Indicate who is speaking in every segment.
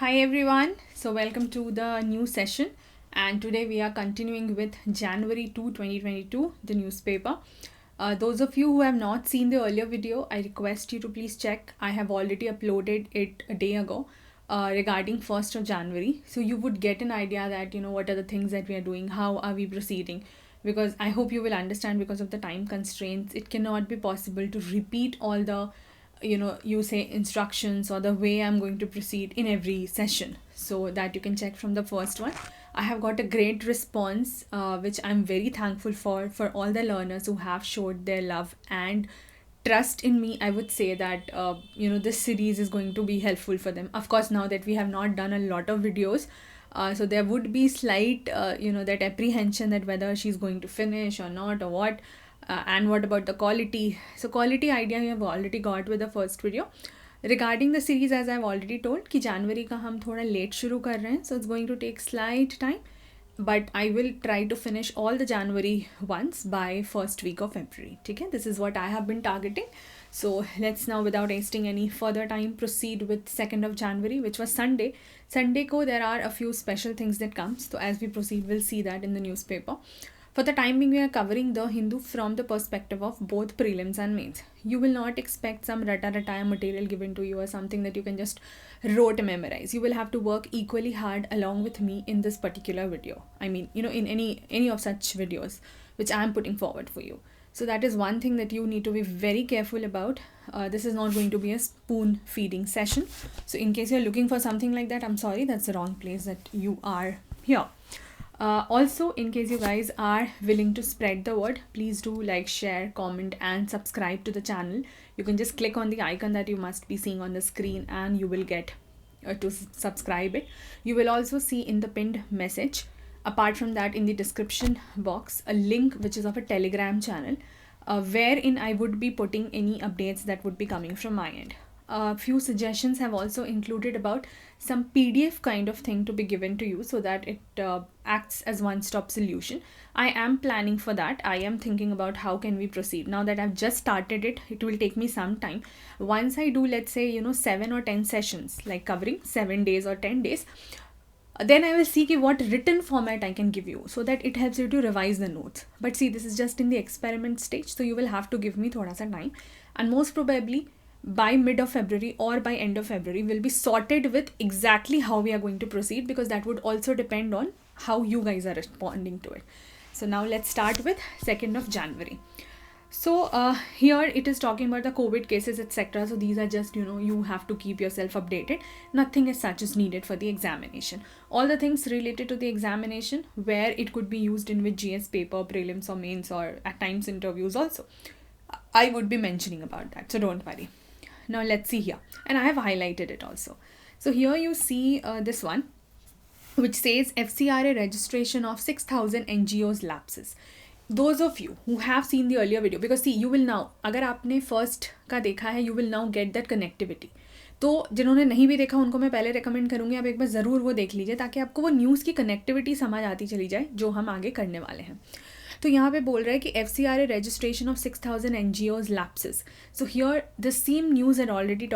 Speaker 1: Hi everyone, so welcome to the new session, and today we are continuing with January 2, 2022, the newspaper. Those of you who have not seen the earlier video, I request you to please check. I have already uploaded it a day ago regarding 1st of January. So you would get an idea that, what are the things that we are doing, how are we proceeding. Because I hope you will understand, because of the time constraints, it cannot be possible to repeat all the you say instructions or the way I'm going to proceed in every session, so that you can check from the first one. I have got a great response, which I'm very thankful for all the learners who have showed their love and trust in me. I would say that this series is going to be helpful for them. Of course, now that we have not done a lot of videos, so there would be slight that apprehension that whether she's going to finish or not, or what. And what about the quality? So quality idea we have already got with the first video. Regarding the series, as I've already told, कि January का हम थोड़ा late शुरू कर रहे हैं, so it's going to take slight time, but I will try to finish all the January ones by first week of February. ठीक है? This is what I have been targeting. So let's now, without wasting any further time, proceed with 2nd of January, which was Sunday. Sunday ko there are a few special things that comes. So as we proceed, we'll see that in the newspaper. For the time being, we are covering the Hindu from the perspective of both prelims and mains. You will not expect some rata-rata material given to you or something that you can just rote memorize. You will have to work equally hard along with me in this particular video. I mean, in any of such videos which I am putting forward for you. So that is one thing that you need to be very careful about. This is not going to be a spoon feeding session. So in case you're looking for something like that, I'm sorry, that's the wrong place that you are here. Also, in case you guys are willing to spread the word, please do like, share, comment and subscribe to the channel. You can just click on the icon that you must be seeing on the screen and you will get to subscribe it. You will also see in the pinned message, apart from that, in the description box, a link which is of a Telegram channel wherein I would be putting any updates that would be coming from my end. A few suggestions have also included about some PDF kind of thing to be given to you so that it acts as one-stop solution. I am planning for that. I am thinking about how can we proceed. Now that I've just started it, it will take me some time. Once I do, let's say, 7 or 10 sessions, like covering 7 days or 10 days, then I will see what written format I can give you so that it helps you to revise the notes. But see, this is just in the experiment stage, so you will have to give me thoda sa time, and most probably by mid of February or by end of February will be sorted with exactly how we are going to proceed, because that would also depend on how you guys are responding to it. So now let's start with 2nd of January. So here it is talking about the COVID cases, etc. So these are just, you have to keep yourself updated. Nothing as such is needed for the examination. All the things related to the examination, where it could be used in with GS paper, prelims or mains, or at times interviews also, I would be mentioning about that. So don't worry. Now let's see here, and I have highlighted it also. So here you see this one, which says FCRA registration of 6,000 NGOs lapses. Those of you who have seen the earlier video, because see, you will now, अगर आपने first का देखा है, you will now get that connectivity. तो जिन्होंने नहीं भी देखा उनको मैं पहले रेकमेंड करूँगी आप एक बार ज़रूर वो देख लीजिए, ताकि आपको वो न्यूज़ की कनेक्टिविटी समझ आती चली जाए जो हम आगे करने वाले हैं. तो यहाँ पे बोल रहा है कि FCRA registration of 6,000 NGOs lapses. So here the same news had already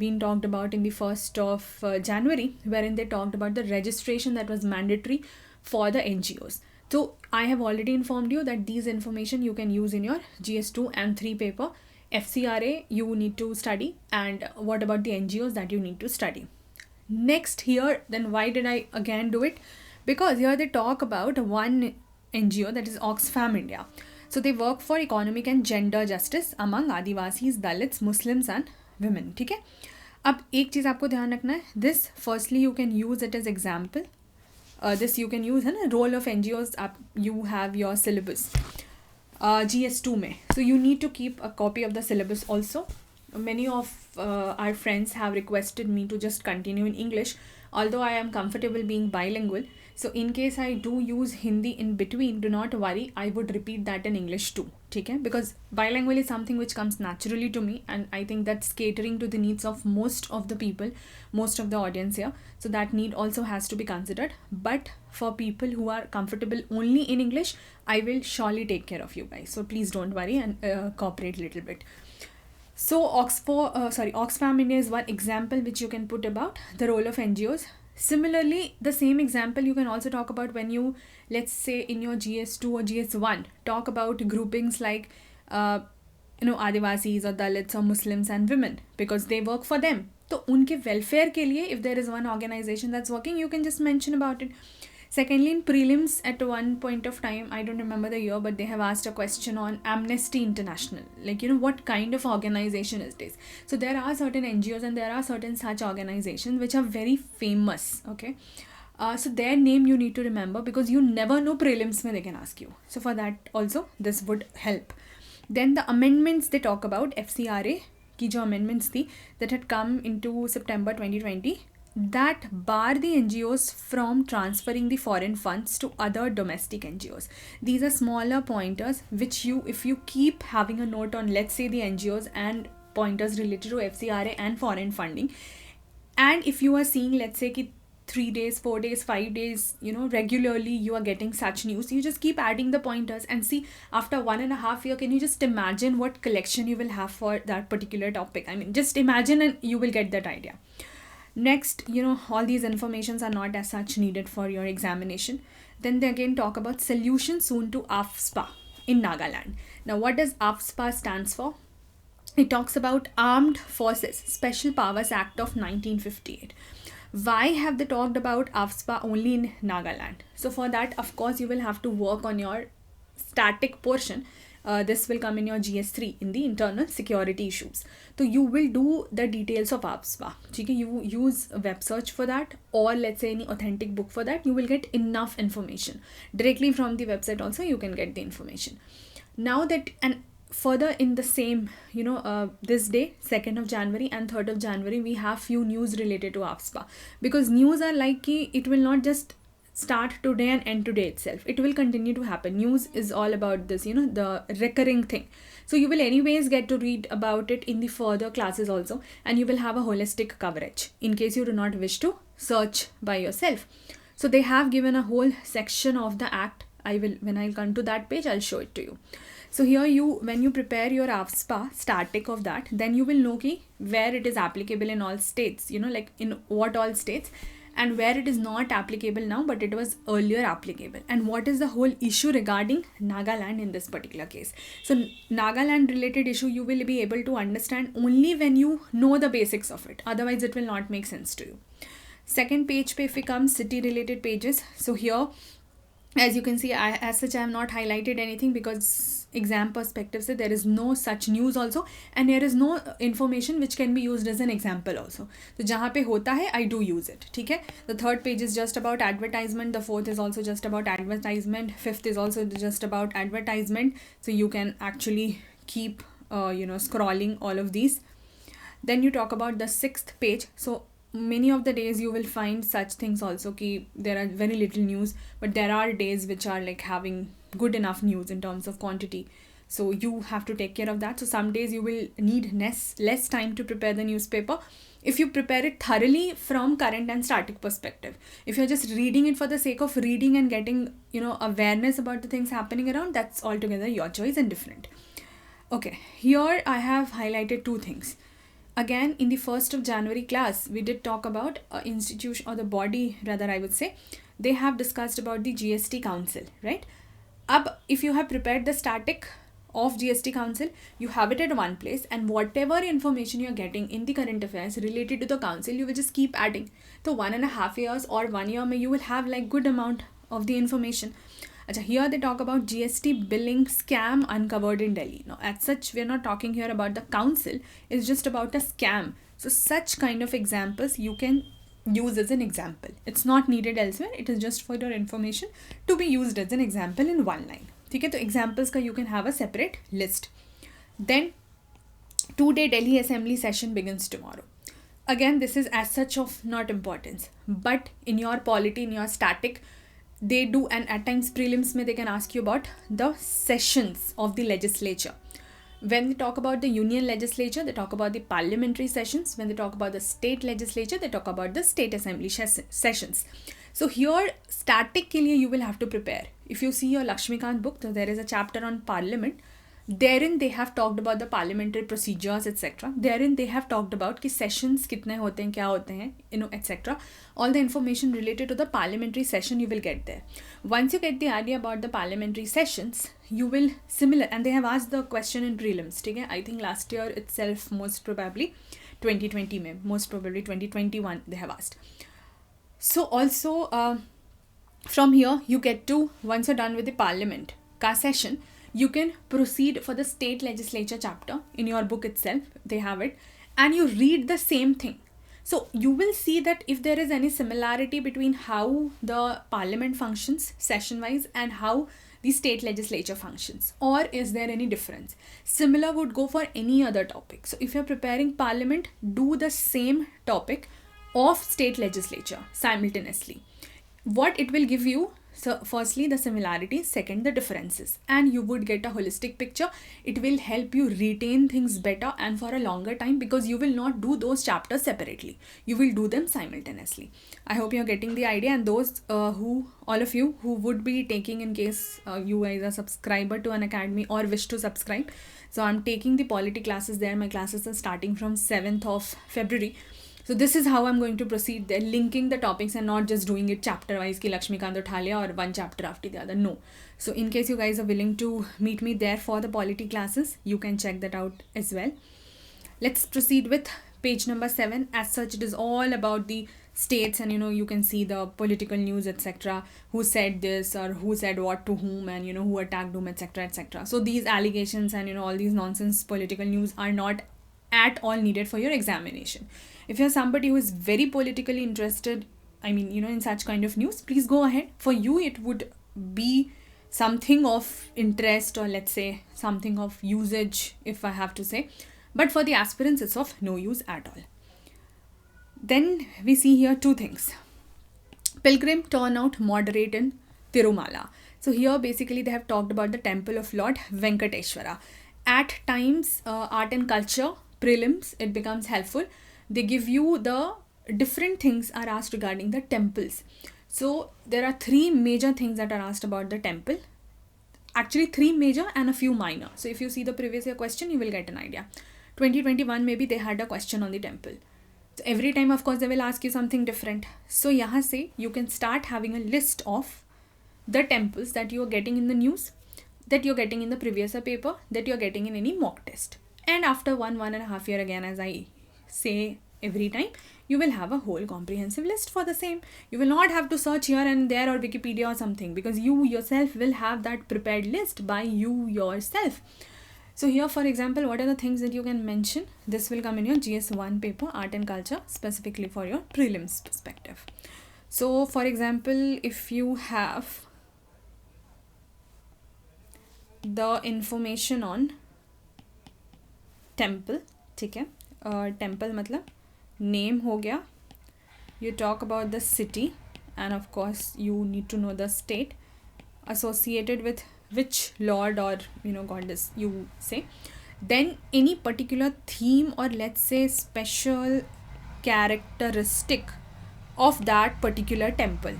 Speaker 1: been talked about in the 1st of January, wherein they talked about the registration that was mandatory for the NGOs. So I have already informed you that these information you can use in your GS2 and 3 paper. FCRA you need to study, and what about the NGOs that you need to study. Next here, then why did I again do it? Because here they talk about one NGO, that is Oxfam India. So they work for economic and gender justice among Adivasis, Dalits, Muslims and women. ठीक है? अब एक चीज़ आपको ध्यान रखना है. This firstly you can use it as example. This you can use है ना, role of NGOs. You have your syllabus GS2 में. So you need to keep a copy of the syllabus also. Many of our friends have requested me to just continue in English, although I am comfortable being bilingual. So in case I do use Hindi in between, do not worry, I would repeat that in English too. Okay? Because bilingual is something which comes naturally to me, and I think that's catering to the needs of most of the people, most of the audience here. So that need also has to be considered. But for people who are comfortable only in English, I will surely take care of you guys. So please don't worry and cooperate a little bit. So Oxfam India is one example which you can put about the role of NGOs. Similarly, the same example you can also talk about when you, let's say in your GS2 or GS1, talk about groupings like Adivasis or Dalits or Muslims and women, because they work for them. So unke welfare ke liye, if there is one organization that's working, you can just mention about it. Secondly, in prelims at one point of time, I don't remember the year, but they have asked a question on Amnesty International. Like, what kind of organization is this? So there are certain NGOs and there are certain such organizations which are very famous, okay? So their name you need to remember, because you never know prelims mein they can ask you. So for that also, this would help. Then the amendments they talk about, FCRA ki jo amendments thi, that had come into September 2020, that bar the NGOs from transferring the foreign funds to other domestic NGOs. These are smaller pointers which if you keep having a note on, let's say the NGOs and pointers related to FCRA and foreign funding, and if you are seeing, let's say ki 3 days, 4 days, 5 days, regularly you are getting such news, you just keep adding the pointers and see after 1.5 years, can you just imagine what collection you will have for that particular topic? I mean, just imagine and you will get that idea. Next, all these informations are not as such needed for your examination. Then they again talk about solution soon to AFSPA in Nagaland. Now, what does AFSPA stands for? It talks about Armed Forces Special Powers Act of 1958. Why have they talked about AFSPA only in Nagaland? So for that, of course, you will have to work on your static portion. This will come in your GS3 in the internal security issues. So you will do the details of AFSPA. You use a web search for that, or let's say any authentic book for that. You will get enough information. Directly from the website also you can get the information. Now that, and further in the same, this day, 2nd of January and 3rd of January, we have few news related to AFSPA. Because news are like, it will not just start today and end today itself. It will continue to happen. News is all about this, the recurring thing. So you will anyways get to read about it in the further classes also, and you will have a holistic coverage in case you do not wish to search by yourself. So they have given a whole section of the act. When I'll come to that page, I'll show it to you. So here when you prepare your AFSPA static of that, then you will know where it is applicable in all states, like in what all states, and where it is not applicable now, but it was earlier applicable, and what is the whole issue regarding Nagaland in this particular case. So Nagaland related issue you will be able to understand only when you know the basics of it. Otherwise it will not make sense to you. Second page if we come, city related pages. So here, as you can see, as such I have not highlighted anything, because exam perspective say there is no such news also, and there is no information which can be used as an example also. So jahan pe hota hai, I do use it. Okay? The third page is just about advertisement. The fourth is also just about advertisement. Fifth is also just about advertisement. So you can actually keep scrolling all of these. Then you talk about the 6th page. So many of the days you will find such things also ki there are very little news, but there are days which are like having good enough news in terms of quantity. So you have to take care of that. So some days you will need less time to prepare the newspaper if you prepare it thoroughly from current and static perspective. If you're just reading it for the sake of reading and getting awareness about the things happening around, that's altogether your choice and different. Okay, here I have highlighted two things. Again, in the 1st of January class, we did talk about institution, or the body rather I would say, they have discussed about the Gst Council, right? If you have prepared the static of Gst Council, you have it at one place, and whatever information you are getting in the current affairs related to the council, you will just keep adding. So 1.5 years or 1 year, you will have like good amount of the information. Here they talk about GST billing scam uncovered in Delhi. Now, as such, we are not talking here about the council. It's just about a scam. So, such kind of examples you can use as an example. It's not needed elsewhere. It is just for your information to be used as an example in one line. Okay, so examples ka you can have a separate list. Then, 2-day Delhi Assembly session begins tomorrow. Again, this is as such of not importance. But in your polity, in your static, they do, and at times prelims they can ask you about the sessions of the legislature. When they talk about the union legislature, they talk about the parliamentary sessions. When they talk about the state legislature, they talk about the state assembly sessions. So here, static ke liye you will have to prepare. If you see your LAXMIKANTH book, so there is a chapter on parliament. therein they have talked about the parliamentary procedures etc. Therein they have talked about कि sessions कितने होते हैं, क्या होते हैं, etc. All the information related to the parliamentary session you will get there. Once you get the idea about the parliamentary sessions, you will similar, and they have asked the question in prelims, ठीक है? I think last year itself, most probably 2020 में, most probably 2021 they have asked. So also from here you get to, once you're done with the parliament ka session, you can proceed for the state legislature chapter in your book itself, they have it, and you read the same thing. So you will see that if there is any similarity between how the parliament functions session wise and how the state legislature functions, or is there any difference. Similar would go for any other topic. So if you're preparing parliament, do the same topic of state legislature simultaneously. What it will give you, so firstly the similarities, second the differences, and you would get a holistic picture. It will help you retain things better and for a longer time, because you will not do those chapters separately, you will do them simultaneously. I hope you're getting the idea, and those all of you who would be taking, in case you guys are subscriber to an academy or wish to subscribe, so I'm taking the polity classes there. My classes are starting from 7th of February. So this is how I'm going to proceed there, linking the topics and not just doing it chapter wise ki LAXMIKANTH utha liya or one chapter after the other. No. So in case you guys are willing to meet me there for the polity classes, you can check that out as well. Let's proceed with page number 7. As such, it is all about the states, and you can see the political news etc. Who said this or who said what to whom, and who attacked whom etc etc. So these allegations and all these nonsense political news are not at all needed for your examination. If you're somebody who is very politically interested, in such kind of news, please go ahead. For you, it would be something of interest, or let's say something of usage, if I have to say. But for the aspirants, it's of no use at all. Then we see here two things. Pilgrim turnout moderate in Tirumala. So here basically they have talked about the temple of Lord Venkateshwara. At times, art and culture, prelims, it becomes helpful. They give you the different things are asked regarding the temples. So there are 3 major things that are asked about the temple. Actually 3 major and a few minor. So if you see the previous year question, you will get an idea. 2021 maybe they had a question on the temple. So every time of course they will ask you something different. So yahan se you can start having a list of the temples that you are getting in the news, that you're getting in the previous year paper, that you're getting in any mock test. And after 1.5 year again, as I say every time, you will have a whole comprehensive list for the same. You will not have to search here and there or Wikipedia or something, because you yourself will have that prepared list by you yourself. So here, for example, what are the things that you can mention? This will come in your GS1 paper, art and culture, specifically for your prelims perspective. So for example, if you have the information on temple, ठीक है, temple मतलब name हो गया, you talk about the city, and of course you need to know the state associated with which lord or goddess you say. Then any particular theme or let's say special characteristic of that particular temple,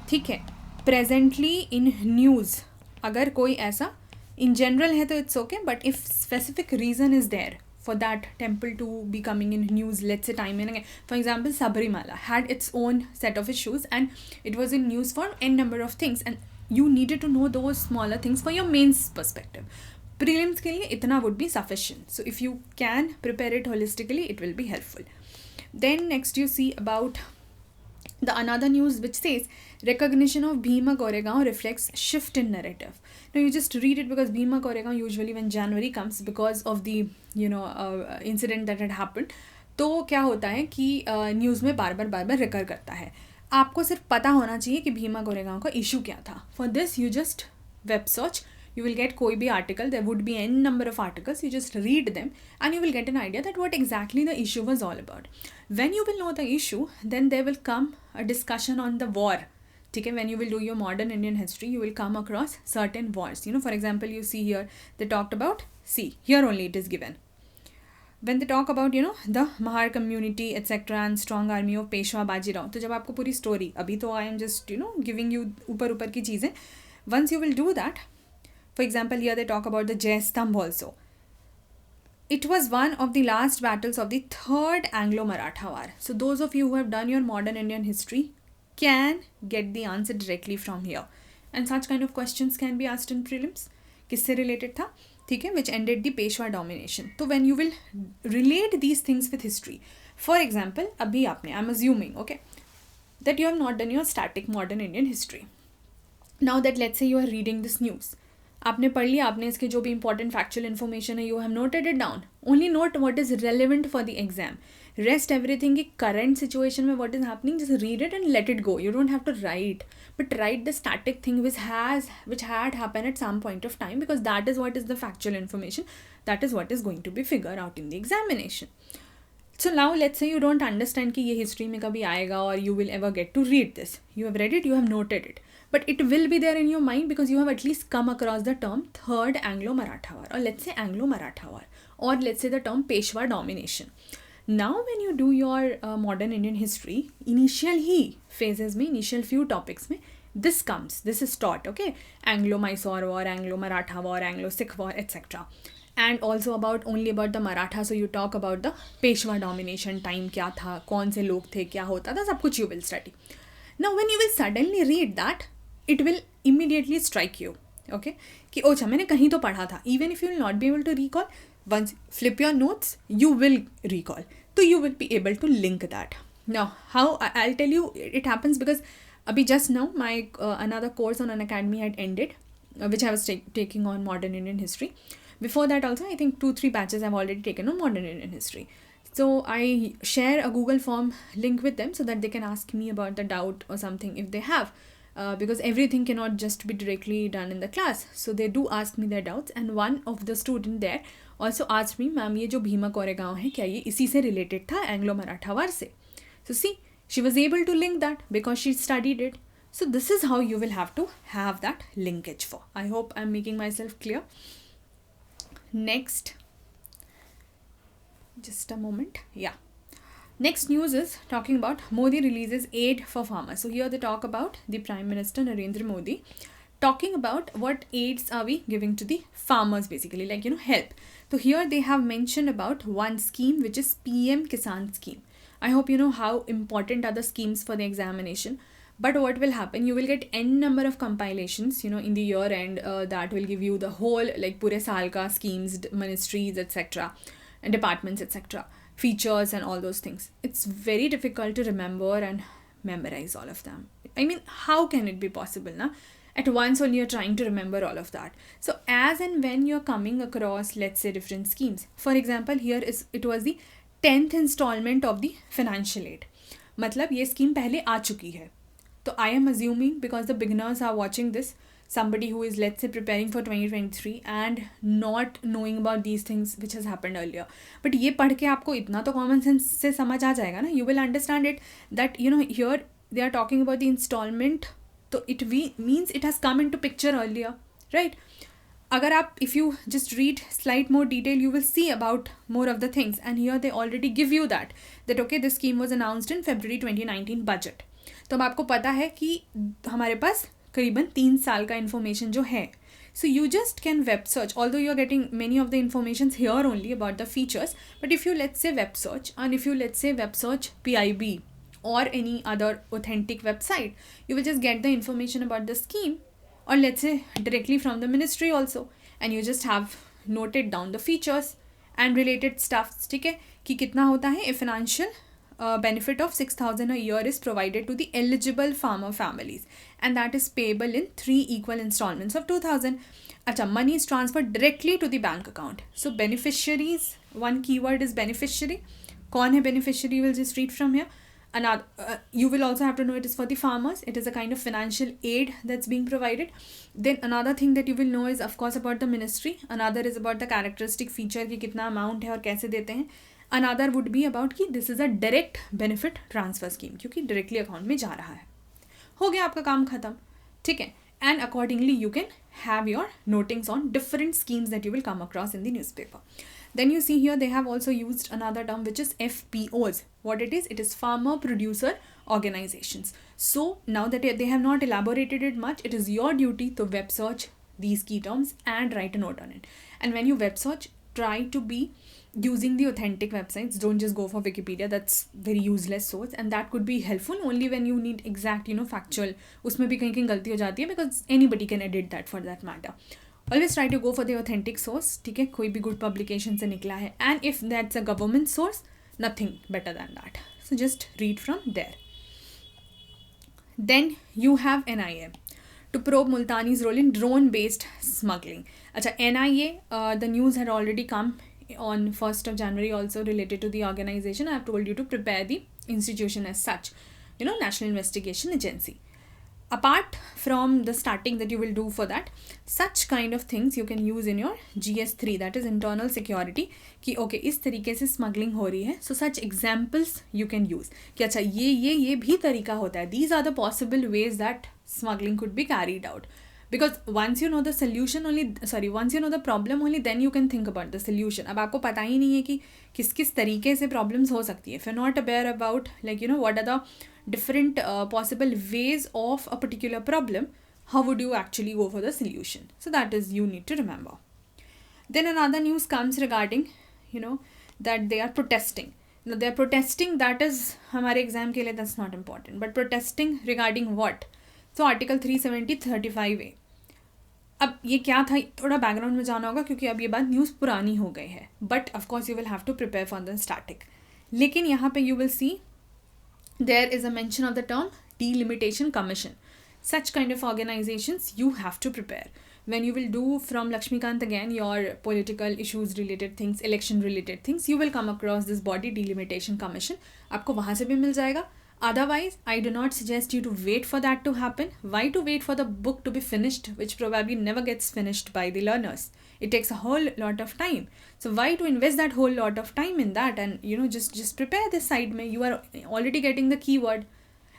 Speaker 1: ठीक है. Presently in news अगर कोई ऐसा in general है तो it's okay, but if specific reason is there for that temple to be coming in news, let's say time in, for example Sabarimala had its own set of issues and it was in news for n number of things, and you needed to know those smaller things for your mains perspective. Prelims के लिए इतना would be sufficient. So if you can prepare it holistically, it will be helpful. Then next you see about the another news which says recognition of Bhima Koregaon reflects shift in narrative. Now you just read it because Bhima Koregaon usually when January comes because of the incident that had happened, तो क्या होता है कि news में बार बार recur करता है. आपको सिर्फ पता होना चाहिए कि भीमा कोरेगांव का इशू क्या था. For this you just web search, you will get कोई भी article, there would be n number of articles, you just read them and you will get an idea that what exactly the issue was all about. When you will know the issue, then there will come a discussion on the war. Okay, when you will do your modern Indian history, you will come across certain wars. For example, you see here, they talked about, here only it is given. When they talk about, the Mahar community, etc. and strong army of Peshwa Bajirao, तो जब आपको पूरी story, अभी तो I am just, giving you ऊपर की चीज़ें. Once you will do that, For example, here they talk about the Jai also. It was one of the last battles of the Third Anglo-Maratha War. So those of you who have done your modern Indian history can get the answer directly from here. And such kind of questions can be asked in prelims. किससे related था? ठीक है, which ended the Peshwa domination. So when you will relate these things with history, for example, अभी आपने, I'm assuming, okay, that you have not done your static modern Indian history. Now that let's say you are reading this news, आपने पढ़ लिया, आपने इसके जो भी important factual information है, you have noted it down. Only note what is relevant for the exam. Rest everything की current situation में what is happening, just read it and let it go. You don't have to write, but write the static thing which had happened at some point of time, because that is what is the factual information, that is what is going to be figured out in the examination. So now let's say you don't understand कि ये history में कभी आएगा or you will ever get to read this. You have read it, you have noted it. But it will be there in your mind because you have at least come across the term Third Anglo-Maratha War, or let's say Anglo-Maratha War, or let's say the term Peshwa domination. Now when you do your modern Indian history, initial phases में, initial few topics में, this is taught, okay? Anglo-Mysore War, Anglo-Maratha War, Anglo-Sikh War, etc. And also only about the Maratha, so you talk about the Peshwa domination time, क्या था, कौन से लोग थे, क्या होता था, सब कुछ you will study. Now when you will suddenly read that, it will immediately strike you, okay, कि ओछा मैंने कहीं तो पढ़ा था. Even if you will not be able to recall, once flip your notes, you will recall. So you will be able to link that. Now how, I'll tell you, it happens because abhi just now my another course on Unacademy had ended, which I was taking on modern Indian history. Before that also, I think 2-3 batches I've already taken on modern Indian history. So I share a Google form link with them so that they can ask me about the doubt or something if they have. Because everything cannot just be directly done in the class. So they do ask me their doubts. And one of the student there also asked me, ma'am, ये जो भीमा कोरेगांव है, क्या ये इसी से related था Anglo-Maratha War से? So see, she was able to link that because she studied it. So this is how you will have to have that linkage for. I hope I'm making myself clear. Next. Just a moment. Yeah. Next news is talking about Modi releases aid for farmers. So here they talk about the Prime Minister Narendra Modi talking about what aids are we giving to the farmers, basically, like, you know, help. So here they have mentioned about one scheme, which is PM Kisan scheme. I hope you know how important are the schemes for the examination. But what will happen, you will get n number of compilations, you know, in the year end, that will give you the whole, like, pure saal ka schemes, ministries, etc. and departments, etc. features and all those things. It's very difficult to remember and memorize all of them. I mean, how can it be possible, na? At once only you're trying to remember all of that. So as and when you're coming across, let's say, different schemes. For example, here it was the 10th installment of the financial aid. मतलब ये scheme पहले आ चुकी है. So I am assuming, because the beginners are watching this, somebody who is, let's say, preparing for 2023 and not knowing about these things which has happened earlier. But ये पढ़ के आपको इतना तो common sense से समझ आ जाएगा ना. You will understand it that, you know, here they are talking about the installment. So it means it has come into picture earlier, right? अगर आप, if you just read slight more detail, you will see about more of the things. And here they already give you that okay, this scheme was announced in February 2019 budget. तो अब आपको पता है कि हमारे पास करीबन 3 साल का information जो है. So you just can web search, although you are getting many of the informations here only about the features. But if you, let's say, web search, and if you, let's say, web search PIB or any other authentic website, you will just get the information about the scheme, or let's say directly from the ministry also, and you just have noted down the features and related stuff. ठीक है कि कितना होता है, a financial benefit of 6,000 a year is provided to the eligible farmer families, and that is payable in 3 equal installments of 2,000. Acha, money is transferred directly to the bank account. So beneficiaries, one keyword is beneficiary. कौन है beneficiary, will just read from here. Another, you will also have to know it is for the farmers. It is a kind of financial aid that's being provided. Then another thing that you will know is, of course, about the ministry. Another is about the characteristic feature कि कितना amount है और कैसे देते हैं. Another would be about कि this is a direct benefit transfer scheme, क्योंकि directly account में जा रहा है. हो गया आपका काम खत्म, ठीक है. And accordingly you can have your notings on different schemes that you will come across in the newspaper. Then you see here they have also used another term, which is FPOs. What it is farmer producer organizations. So now that they have not elaborated it much, it is your duty to web search, these key terms and write a note on it. And when you web search, try to be using the authentic websites. Don't just go for Wikipedia. That's very useless source, and that could be helpful only when you need exact, factual. उसमें भी कहीं गलती हो जाती है, because anybody can edit that for that matter. Always try to go for the authentic source. ठीक है, कोई भी good publication से निकला है, and if that's a government source, nothing better than that. So just read from there. Then you have NIA to probe Multani's role in drone-based smuggling. Acha, NIA, the news had already come on 1st of January also related to the organization. I have told you to prepare the institution as such, National Investigation Agency. Apart from the starting that you will do for that, such kind of things you can use in your GS3, that is internal security, कि okay इस तरीके से smuggling हो रही है, so such examples you can use कि अच्छा ये भी तरीका होता है. These are the possible ways that smuggling could be carried out. Because once you know the solution once you know the problem only, then you can think about the solution. अब आपको पता ही नहीं है कि किस तरीके से problems हो सकती है. If you're not aware about what are the different possible ways of a particular problem, how would you actually go for the solution? So that is you need to remember. Then another news comes regarding, that they are protesting. Now they are protesting, that is हमारे exam के लिए that's not important. But protesting regarding what? So Article 370-35A. अब ये क्या था, थोड़ा background में जाना होगा क्योंकि अब ये बात न्यूज़ पुरानी हो गई है. But of course you will have to prepare for the static. लेकिन यहाँ पे you will see there is a mention of the term delimitation commission. Such kind of organizations you have to prepare. When you will do from Laxmikanth again your political issues related things, election related things, you will come across this body delimitation commission. आपको वहाँ से भी मिल जाएगा. Otherwise, I do not suggest you to wait for that to happen. Why to wait for the book to be finished, which probably never gets finished by the learners? It takes a whole lot of time. So why to invest that whole lot of time in that? And just prepare this side. You are already getting the keyword,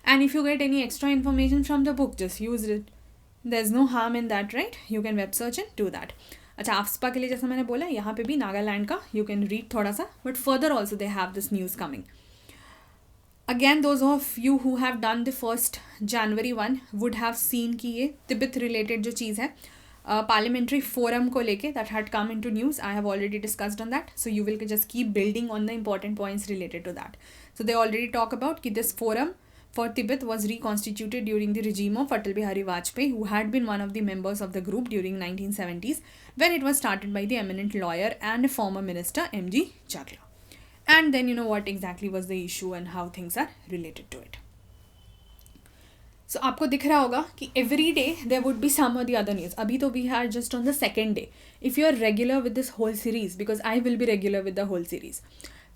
Speaker 1: and if you get any extra information from the book, just use it. There's no harm in that, right? You can web search and do that. अच्छा, AFSPA के लिए जैसा मैंने बोला, यहाँ पे भी नागालैंड का you can read थोड़ा सा, but further also they have this news coming. Again, those of you who have done the 1st January one would have seen कि ये तिब्बत related जो चीज़ है, parliamentary forum को लेके that had come into news. I have already discussed on that. So you will just keep building on the important points related to that. So they already talk about कि this forum for Tibet was reconstituted during the regime of Atal Bihari Vajpayee, who had been one of the members of the group during 1970s when it was started by the eminent lawyer and former minister M.G. Chagla. And then what exactly was the issue and how things are related to it. So आपको दिख रहा होगा कि every day there would be some or the other news. अभी तो we are just on the 2nd day. If you are regular with this whole series, because I will be regular with the whole series,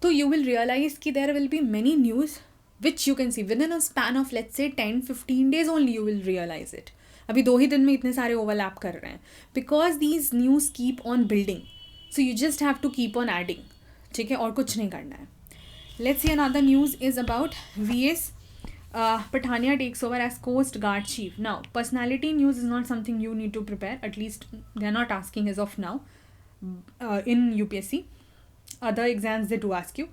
Speaker 1: so you will realize कि there will be many news which you can see within a span of let's say 10-15 days only you will realize it. अभी 2 ही दिन में इतने सारे overlap कर रहे हैं. Because these news keep on building. So you just have to keep on adding. ठीक है, और कुछ नहीं करना है. Let's see, another news is about VS Pathania takes over as Coast Guard Chief. Now, personality news is not something you need to prepare. At least they are not asking as of now in UPSC. Other exams they do ask you.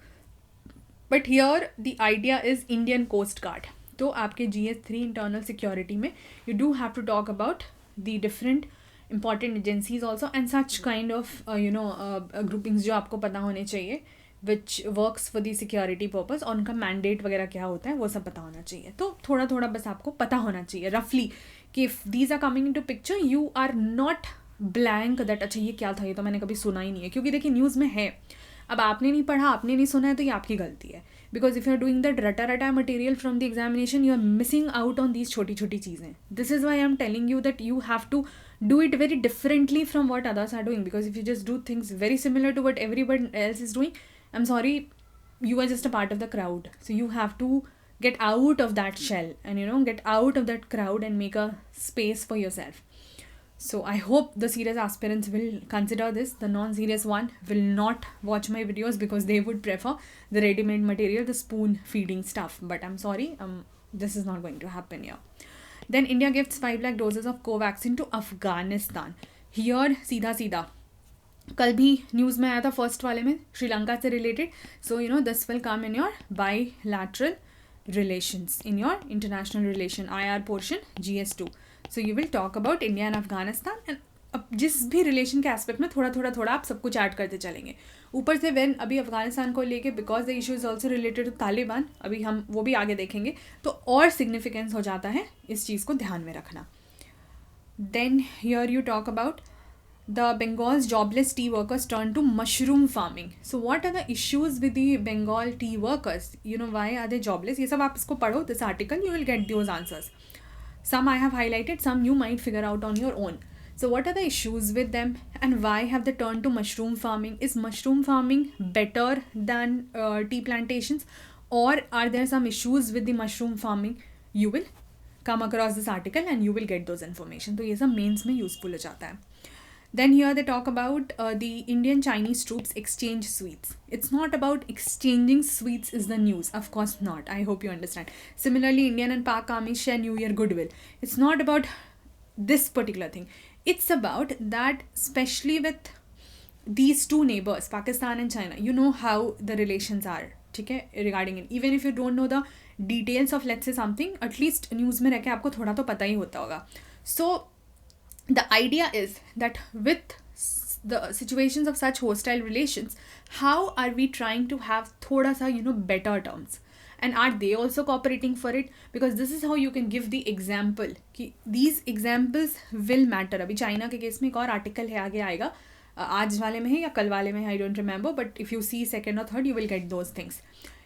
Speaker 1: But here the idea is Indian Coast Guard. तो आपके GS3 internal security में you do have to talk about the different important agencies also and such kind of groupings जो आपको पता होने चाहिए which works for the security purpose और उनका mandate वगैरह क्या होता है वो सब पता होना चाहिए. तो थोड़ा बस आपको पता होना चाहिए roughly कि if these are coming into picture you are not blank that अच्छा ये क्या था, ये तो मैंने कभी सुना ही नहीं है. क्योंकि देखिए न्यूज़ में है, अब आपने नहीं पढ़ा, आपने नहीं सुना है तो ये आपकी गलती है. Because if you are doing that rata material from the examination, you are missing out on these छोटी चीज़ें. This is why I am telling you that you have to do it very differently from what others are doing. Because if you just do things very similar to what everybody else is doing, I'm sorry, you are just a part of the crowd. So you have to get out of that shell and get out of that crowd and make a space for yourself. So I hope the serious aspirants will consider this. The non-serious one will not watch my videos because they would prefer the ready-made material, the spoon-feeding stuff. But I'm sorry, this is not going to happen here. Then India gifts 5 lakh doses of Covaxin to Afghanistan. Here, सीधा कल भी news में आया था first वाले में श्रीलंका से related. So this will come in your bilateral relations, in your international relation IR portion GS2. So you will talk about India and Afghanistan, and अब जिस भी रिलेशन के एस्पेक्ट में थोड़ा आप सब कुछ ऐड करते चलेंगे. ऊपर से व्हेन अभी अफगानिस्तान को लेके because the issue is also related to Taliban, अभी हम वो भी आगे देखेंगे, तो और सिग्निफिकेंस हो जाता है इस चीज़ को ध्यान में रखना. Then here you talk about the Bengal's jobless tea workers turned to mushroom farming. So what are the issues with the Bengal tea workers? You know, why are they jobless? ये सब आप इसको पढ़ो, this article, you will get those answers. Some I have highlighted, some you might figure out on your own. So what are the issues with them and why have they turned to mushroom farming? Is mushroom farming better than tea plantations, or are there some issues with the mushroom farming? You will come across this article and you will get those information. तो ये सब mains में useful हो जाता है. Then here they talk about the Indian-Chinese troops exchange sweets. It's not about exchanging sweets is the news. Of course not. I hope you understand. Similarly, Indian and Pak armies share New Year goodwill. It's not about this particular thing. It's about that, especially with these two neighbors, Pakistan and China. You know how the relations are. ठीक है, regarding it. Even if you don't know the details of let's say something, at least news में रह के आपको थोड़ा तो पता ही होता होगा. So the idea is that with the situations of such hostile relations, how are we trying to have thoda sa, better terms, and are they also cooperating for it? Because this is how you can give the example कि these examples will matter. अभी China के case में एक और article है, आगे आएगा, आज वाले में है या कल वाले में है, I don't remember, but if you see second or third you will get those things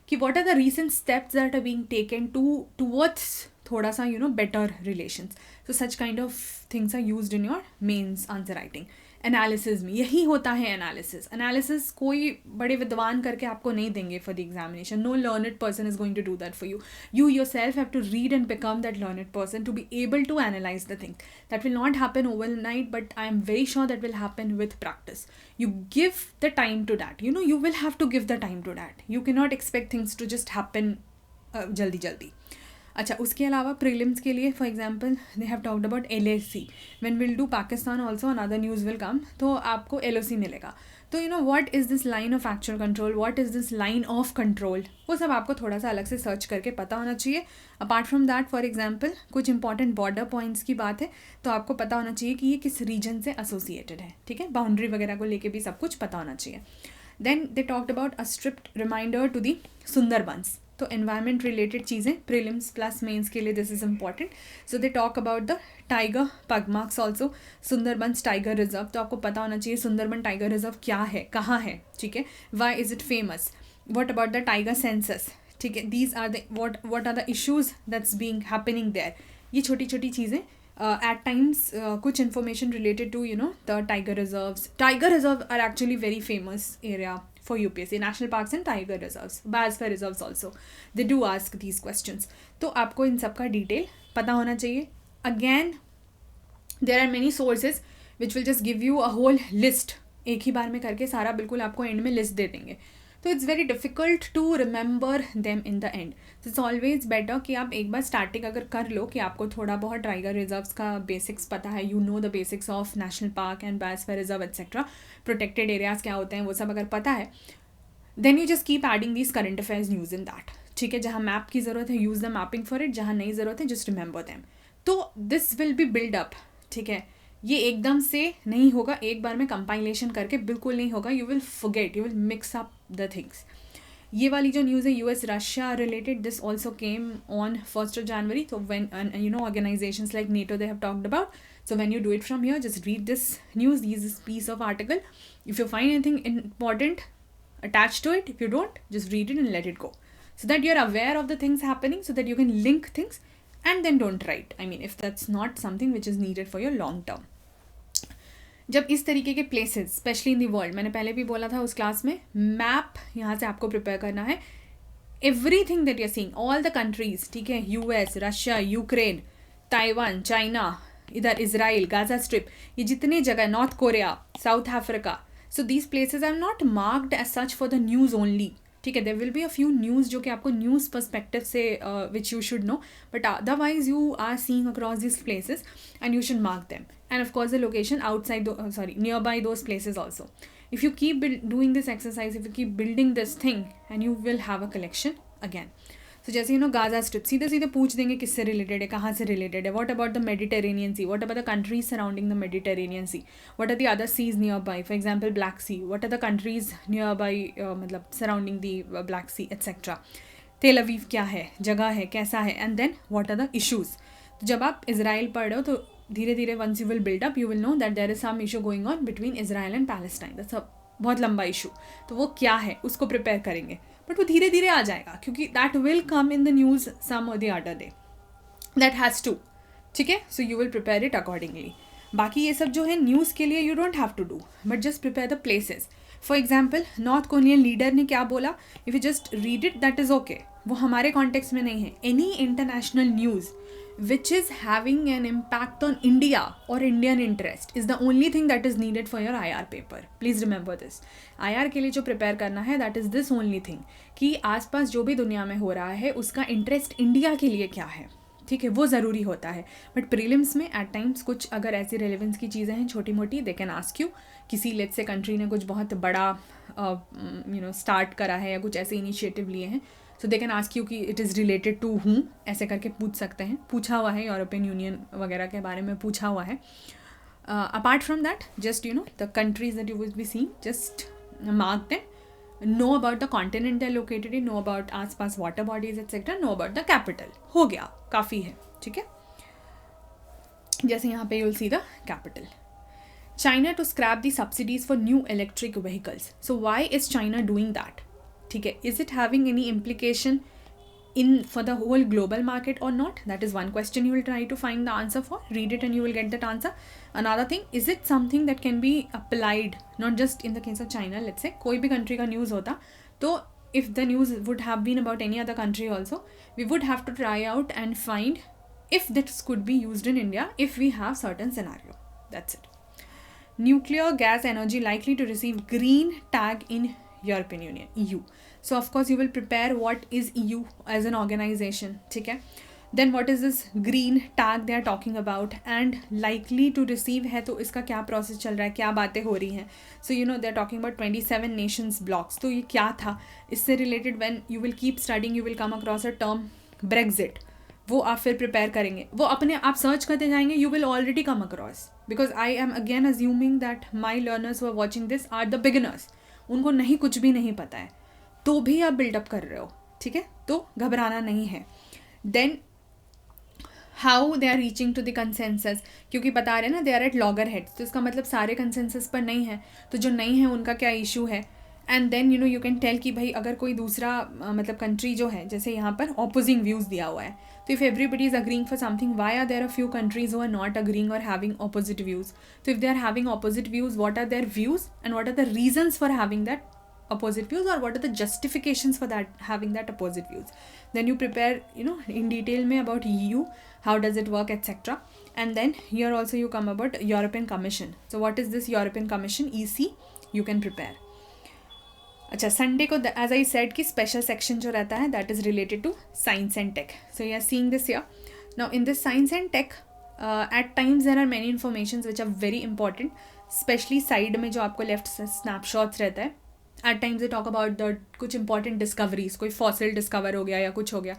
Speaker 1: कि what are the recent steps that are being taken towards थोड़ा सा better relations. So such kind of things are used in your mains answer writing. Analysis में यही होता है. Analysis कोई बड़े विद्वान करके आपको नहीं देंगे for the examination. No learned person is going to do that for you. You yourself have to read and become that learned person to be able to analyze the thing. That will not happen overnight, but I am very sure that will happen with practice. You give the time to that. You will have to give the time to that. You cannot expect things to just happen जल्दी. अच्छा, उसके अलावा prelims के लिए for example they have talked about LAC. When will do Pakistan also another news will come, तो आपको LOC मिलेगा. तो what is this line of actual control, what is this line of control, वो सब आपको थोड़ा सा अलग से सर्च करके पता होना चाहिए. Apart from that, for example कुछ इंपॉर्टेंट बॉर्डर पॉइंट्स की बात है तो आपको पता होना चाहिए कि ये किस रीजन से एसोसिएटेड है. ठीक है, बाउंड्री वगैरह को लेके भी सब कुछ पता होना चाहिए. Then they talked about a strict reminder to the Sundarbans. तो एनवायरमेंट रिलेटेड चीज़ें प्रीलिम्स प्लस मेंस के लिए this is important. So they talk about the tiger pug marks also, Sundarbans tiger reserve. तो आपको पता होना चाहिए सुंदरबन टाइगर रिजर्व क्या है, कहाँ है. ठीक है, why is it famous, what about the tiger census. ठीक है, these are the what are the issues that's being happening there. ये छोटी छोटी चीज़ें at times कुछ information related to the tiger reserves. Tiger reserve are actually very famous area for UPSC. National parks and tiger reserves, biosphere reserves also, they do ask these questions. तो आपको इन सब का detail पता होना चाहिए. Again, there are many sources which will just give you a whole list. एक ही बार में करके सारा बिल्कुल आपको एंड में लिस्ट दे देंगे. तो it's very difficult to remember them in the end. तो इट्स ऑलवेज बेटर कि आप एक बार स्टार्टिंग अगर कर लो कि आपको थोड़ा बहुत टाइगर रिजर्व्स का बेसिक्स पता है, the basics of national park and biosphere reserve etcetera, protected areas क्या होते हैं वो सब अगर पता है, then you just keep adding these current affairs news in that. ठीक है, जहाँ मैप की ज़रूरत है use the mapping for it, जहाँ नहीं ज़रूरत है जस्ट रिमेंबर दैम. तो this will be build up. ठीक है, ये एकदम से नहीं होगा, एक बार में कंपाइलेशन करके बिल्कुल नहीं होगा. You will forget, you will mix up the things. ये वाली जो न्यूज़ है US Russia related, this also came on 1st of January. So when organizations like NATO they have talked about. So when you do it from here, just read this news, this piece of article. If you find anything important, attach to it. If you don't, just read it and let it go, so that you're aware of the things happening, so that you can link things and then don't write. I mean, if that's not something which is needed for your long term. जब इस तरीके के places specially in the world, मैंने पहले भी बोला था उस क्लास में, मैप यहाँ से आपको प्रिपेयर करना है. Everything that you are seeing, all the countries, ठीक है, US, Russia, Ukraine, Taiwan, China, इधर इजराइल, गाजा स्ट्रिप, ये जितने जगह, North Korea, South Africa. So these places are not marked as such for the news only. ठीक है, there will be a few news जो कि आपको न्यूज़ पर्सपेक्टिव से which you should know, but otherwise you are seeing across this places and you should mark them. And of course the location outside nearby those places also. If you keep doing this exercise, if you keep building this thing, and you will have a collection again. सो जैसे Gaza strip सीधे सीधे पूछ देंगे किससे related है, कहाँ से related है. What about the Mediterranean Sea, what about the countries surrounding the Mediterranean Sea, what are the other seas nearby, for example Black Sea, what are the countries nearby मतलब surrounding the Black Sea etcetera. Tel Aviv क्या है, जगह है, कैसा है, and then what are the issues. तो जब आप इसराइल पढ़ रहे हो तो धीरे धीरे once you will build up you will know that there is some issue going on between Israel and Palestine. That's a बहुत लंबा इशू. तो वो क्या है उसको प्रिपेयर करेंगे, बट वो धीरे धीरे आ जाएगा क्योंकि that will come in the news some और the other day. That has to. ठीक है. So you will prepare it accordingly. बाकी ये सब जो है न्यूज़ के लिए you don't have to do, but just prepare the places. For example North Korean leader ने क्या बोला, if you just read it that is okay. वो हमारे कॉन्टेक्स्ट में नहीं है. Any international news which is having an impact on India or Indian interest is the only thing that is needed for your IR paper. Please remember this. IR के लिए जो prepare करना है that is this only thing कि आसपास जो भी दुनिया में हो रहा है उसका इंटरेस्ट इंडिया के लिए क्या है. ठीक है, वो ज़रूरी होता है. बट प्रीलिम्स में एट टाइम्स कुछ अगर ऐसी रेलिवेंस की चीज़ें हैं छोटी मोटी, दे कैन आस्क यू. किसी लेट्स से कंट्री ने कुछ बहुत बड़ा स्टार्ट करा है या कुछ ऐसे इनिशिएटिव लिए हैं, सो दे कैन आस्क यू कि इट इज़ रिलेटेड टू हूँ, ऐसे करके पूछ सकते हैं. पूछा हुआ है यूरोपियन यूनियन वगैरह के बारे में पूछा हुआ है. Apart from that just the countries that you will be seeing just mark them. Know about the continent they located in, know about आस पास water bodies etcetera, know about the capital. हो गया, काफ़ी है. ठीक है. जैसे यहाँ पे you will see the capital. China to scrap the subsidies for new electric vehicles. So why is China doing that? ठीक है. Is it having any implication in for the whole global market or not? That is one question you will try to find the answer for. Read it and you will get that answer. Another thing, is it something that can be applied not just in the case of China? Let's say कोई भी country का news होता तो if the news would have been about any other country also, we would have to try out and find if this could be used in India if we have certain scenario. That's it. Nuclear gas energy likely to receive green tag in European Union, EU. So of course you will prepare what is EU as an organization. ठीक है. Then what is this green tag they are talking about and likely to receive है, तो इसका क्या process चल रहा है, क्या बातें हो रही हैं. So they are talking about 27 nations blocks. तो ये क्या था, इससे related when you will keep studying you will come across a term Brexit. वो आप फिर प्रिपेयर करेंगे, वो अपने आप सर्च करते जाएंगे, you will already come across. Because I am again assuming that my learners who are watching this are the beginners. उनको नहीं कुछ भी नहीं पता है तो भी आप बिल्डअप कर रहे हो. ठीक है, तो घबराना नहीं है. Then how they are reaching to the consensus, क्योंकि बता रहे हैं ना they are at loggerheads, तो इसका मतलब सारे कंसेंसस पर नहीं है, तो जो नहीं है उनका क्या इशू है. And then you can tell कि भाई अगर कोई दूसरा मतलब कंट्री जो है, जैसे यहाँ पर ऑपोजिंग व्यूज़ दिया हुआ है, तो if everybody is agreeing for something, why are there a few countries who are not agreeing और हैविंग ऑपोजिट व्यूज़. तो if they are having opposite views, what are their views and what are the reasons for having that opposite views or what are the justifications for that having that opposite views. Then you prepare in detail में about EU, how does it work, etc. And then here also you come about European Commission. So what is this European Commission, EC, you can prepare. अच्छा, Sunday को as I said कि special section जो रहता है that is related to science and tech. So you are seeing this here. Now in this science and tech at times there are many informations which are very important, especially side में जो आपको left snapshots रहता है. At times they talk about the कुछ important discoveries, कोई fossil discover हो गया या कुछ हो गया,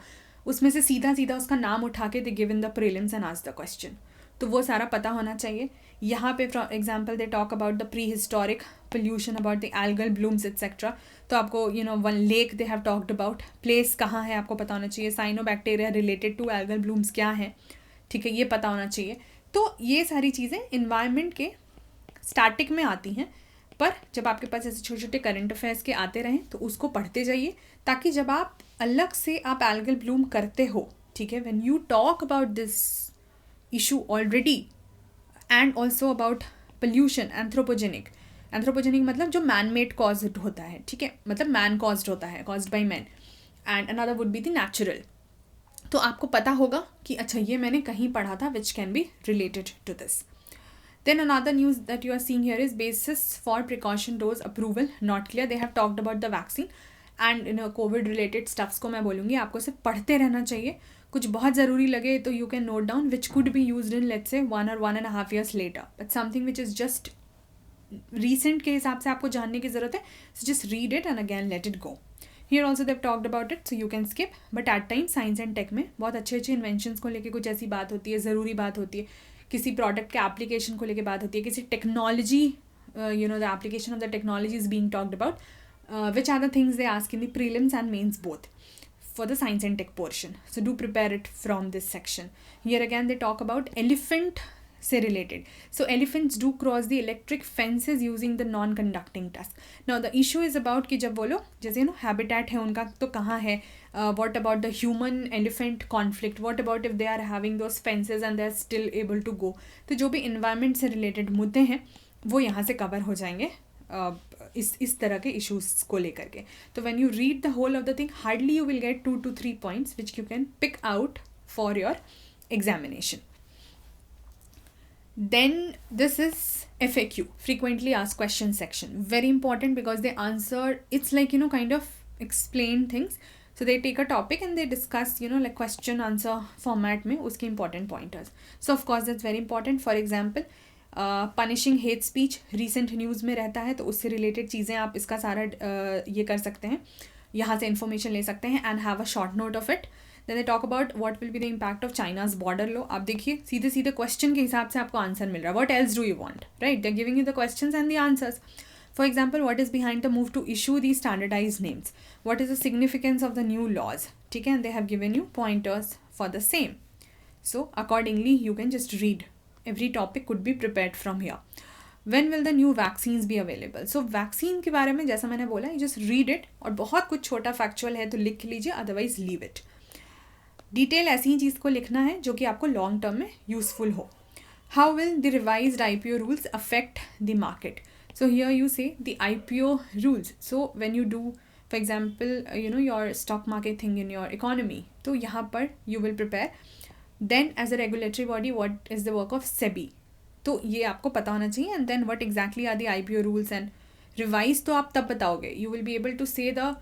Speaker 1: उसमें से सीधा सीधा उसका नाम उठा के they give in the prelims and ask the question. तो वो सारा पता होना चाहिए. यहाँ पे for example they talk about the prehistoric pollution, about the algal blooms etcetera. तो आपको one lake they have talked about, place कहाँ है आपको पता होना चाहिए. Cyanobacteria related to algal blooms क्या है, ठीक है, ये पता होना चाहिए. तो ये सारी चीज़ें इन्वायरमेंट के स्टैटिक में आती हैं, पर जब आपके पास ऐसे छोटे छोटे करंट अफेयर्स के आते रहें तो उसको पढ़ते जाइए, ताकि जब आप अलग से आप एल्गल ब्लूम करते हो, ठीक है, when you talk about this issue already and also about pollution, anthropogenic मतलब जो मैन मेड कॉज्ड होता है, ठीक है, मतलब मैन कॉज्ड होता है, caused by man, and another would be the natural. तो आपको पता होगा कि अच्छा ये मैंने कहीं पढ़ा था which can be related to this. Then another news that you are seeing here is basis for precaution dose approval not clear. They have talked about the vaccine and COVID related stuffs को मैं बोलूँगी आपको सिर्फ पढ़ते रहना चाहिए. कुछ बहुत ज़रूरी लगे तो you can note down which could be used in let's say 1 or 1.5 years later. But something which is just recent के हिसाब से आपको जानने की ज़रूरत है. So just read it and again let it go. Here also they've talked about it, so you can skip. But at times science and tech में बहुत अच्छे अच्छे इन्वेंशंस को लेके कुछ ऐसी बात होती है, ज़रूरी बात होती है, किसी प्रोडक्ट के एप्लीकेशन को लेके बात होती है, किसी technology, the application of the technology is being talked about, which are the things they ask in the prelims and mains both for the science and tech portion. So do prepare it from this section. Here again they talk about elephant से related. So elephants do cross the electric fences using the non-conducting tusk. Now the issue is about कि जब बोलो जैसे habitat है उनका तो कहाँ है, what about the human elephant conflict, what about if they are having those fences and they are still able to go. तो जो भी environment से related मुद्दे हैं वो यहाँ से cover हो जाएंगे इस तरह के issues को लेकर के. तो when you read the whole of the thing, hardly you will get 2 to 3 points which you can pick out for your examination. Then this is FAQ, frequently asked questions section. Very important because they answer, it's like, kind of explain things. So they take a topic and they discuss, like question answer format में उसके important pointers. So of course that's very important. For example, punishing hate speech recent news में रहता है, तो उससे related चीज़ें आप इसका सारा ये कर सकते हैं, यहाँ से information ले सकते हैं and have a short note of it. Then they talk about what will be the impact of China's border law. आप देखिए सीधे सीधे question के हिसाब से आपको आंसर मिल रहा है. What else do you want? Right? They're giving you the questions and the answers. For example, what is behind the move to issue these standardized names? What is the significance of the new laws? ठीक है, and they have given you pointers for the same. So accordingly, you can just read. Every topic could be prepared from here. When will the new vaccines be available? So vaccine के बारे में जैसा मैंने बोला, you just read it. और बहुत कुछ छोटा factual है तो लिख लीजिए, otherwise leave it. डिटेल ऐसी ही चीज़ को लिखना है जो कि आपको लॉन्ग टर्म में यूजफुल हो. How will the revised IPO rules affect the market? So here you say the IPO rules. So when you do for example your stock market thing in your economy, तो यहाँ पर you will prepare. Then as a regulatory body what is the work of SEBI, तो ये आपको पता होना चाहिए. And then what exactly are the IPO rules and revise, तो आप तब बताओगे. You will be able to say the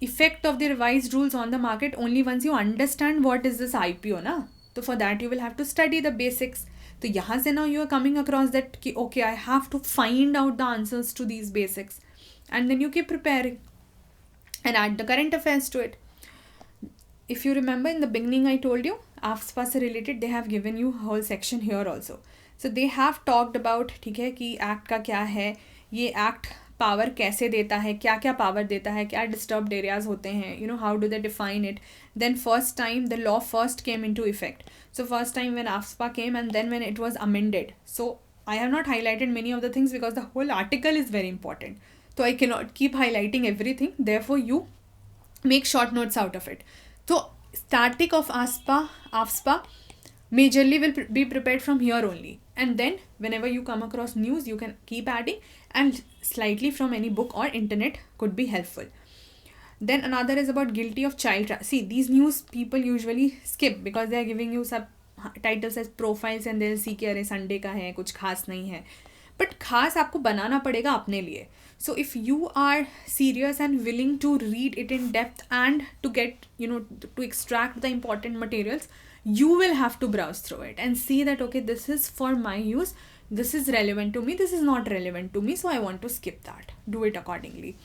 Speaker 1: effect of the revised rules on the market only once you understand what is this IPO na. So for that you will have to study the basics. So yahan se now you are coming across that ki okay, I have to find out the answers to these basics, and then you keep preparing and add the current affairs to it. If you remember in the beginning I told you AFSPA se related they have given you a whole section here also. So they have talked about ठीक है कि act का क्या है, ये act power कैसे देता है, क्या क्या पावर देता है, क्या डिस्टर्ब्ड एरियाज होते हैं, how do they define it. Then first time the law first came into effect. So first time when AFSPA came and then when it was amended. So I have not highlighted many of the things because the whole article is very important. So I cannot keep highlighting everything. Therefore you make short notes out of it. So static of AFSPA majorly will be prepared from here only. And then whenever you come across news, you can keep adding, and slightly from any book or internet could be helpful. Then another is about guilty of child see, these news people usually skip because they are giving you sub titles as profiles and they'll see कि अरे Sunday का है, कुछ खास नहीं है. But खास आपको बनाना पड़ेगा अपने लिए. So if you are serious and willing to read it in depth and to get, to extract the important materials, you will have to browse through it and see that, okay, this is for my use, this is relevant to me, this is not relevant to me, so I want to skip that. Do it accordingly.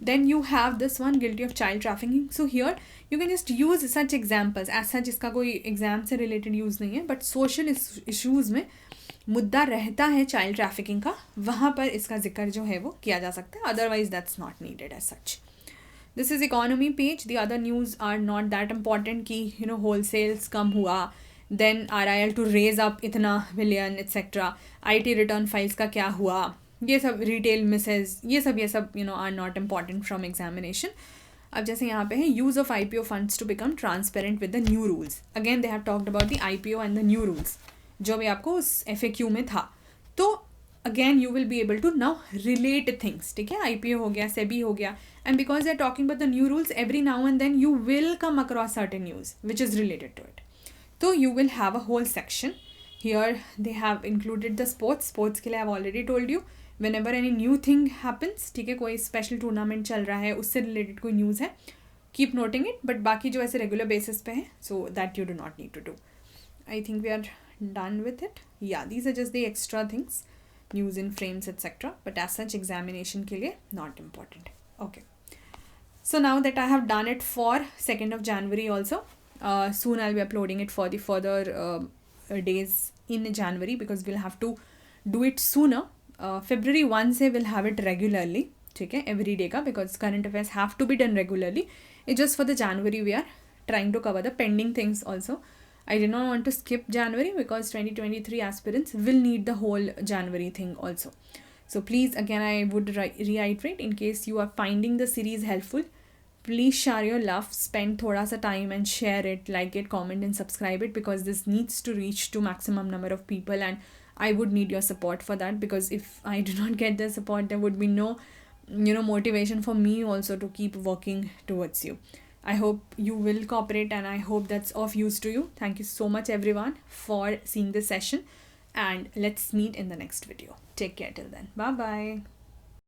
Speaker 1: Then you have this one, guilty of child trafficking. So here you can just use such examples. As such इसका कोई exam से related use नहीं है, but social issues में मुद्दा रहता है child trafficking का, वहाँ पर इसका जिक्र जो है वो किया जा सकता है. Otherwise that's not needed as such. This is economy page. The other news are not that important कि wholesales कम हुआ, then RIL to raise up इतना billion etc. IT return files का क्या हुआ, ये सब retail misses, ये सब are not important from examination. अब जैसे यहाँ पे है use of IPO funds to become transparent with the new rules. Again they have talked about the IPO and the new rules जो भी आपको उस FAQ में था. तो again you will be able to now relate things. ठीक है, IPO हो गया, SEBI हो गया, and because they are talking about the new rules, every now and then you will come across certain news which is related to it. So you will have a whole section. Here they have included the sports के लिए I have already told you. Whenever any new thing happens, ठीक है, कोई special tournament चल रहा है, उससे related कोई news है, keep noting it. But बाकी जो ऐसे regular basis पे है, so that you do not need to do. I think we are done with it. Yeah, these are just the extra things, news in frames etc. But as such examination के लिए not important. Okay. So now that I have done it for 2nd of January also, soon I'll be uploading it for the further days in January, because we'll have to do it sooner. February 1 से we'll have it regularly, ठीक है, every day का, because current affairs have to be done regularly. It's just for the January we are trying to cover the pending things also. I did not want to skip January because 2023 aspirants will need the whole January thing also. So please, again, I would reiterate, in case you are finding the series helpful, please share your love, spend thoda sa time and share it, like it, comment and subscribe it, because this needs to reach to maximum number of people, and I would need your support for that, because if I do not get the support, there would be no motivation for me also to keep working towards you. I hope you will cooperate, and I hope that's of use to you. Thank you so much everyone for seeing this session, and let's meet in the next video. Take care till then. Bye bye.